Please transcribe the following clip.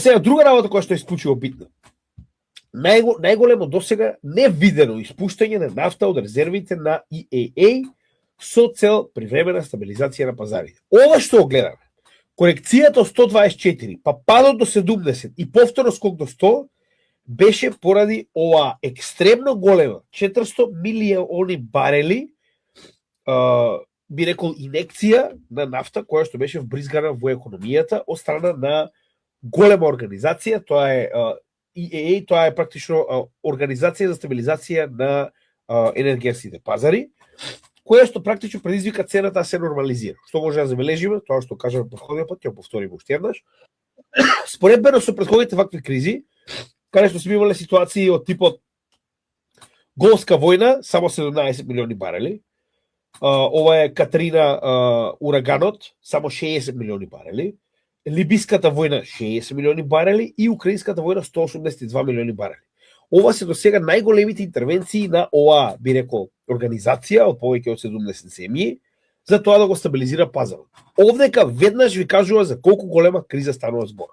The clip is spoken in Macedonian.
Сега друга работа која што е исклучиво битна. Најголемо досега невидено испуштање на нафта од резервите на EAA со цел привремена стабилизација на пазарите. Ова што го гледаме, корекцијата од 124, па падот до 70 и повторно скок до 100, беше поради ова екстремно голема 400 милиони барели, би рекол, инекција на нафта која што беше вбризгана во економијата од страна на голема организација, тоа е EAA, тоа е практично Организација за стабилизација на енергетските пазари, која што практично предизвика цената да се нормализира. Што може да забележиме, тоа што кажаме претходниот пат, ќе повториме уште еднаш. Споредбено со претходните вакви кризи, каде што сме имале ситуации од типот Голска војна, само 17 милиони барели, ова е Катрина ураганот, само 60 милиони барели, Либиската војна 60 милиони барели и Украинската војна 182 милиони барели. Ова се досега најголемите интервенции на ова, би рекол, организација од повеќе од 70 земји за тоа да го стабилизира пазарот. Овдека веднаш ви кажува за колку голема криза станува збор.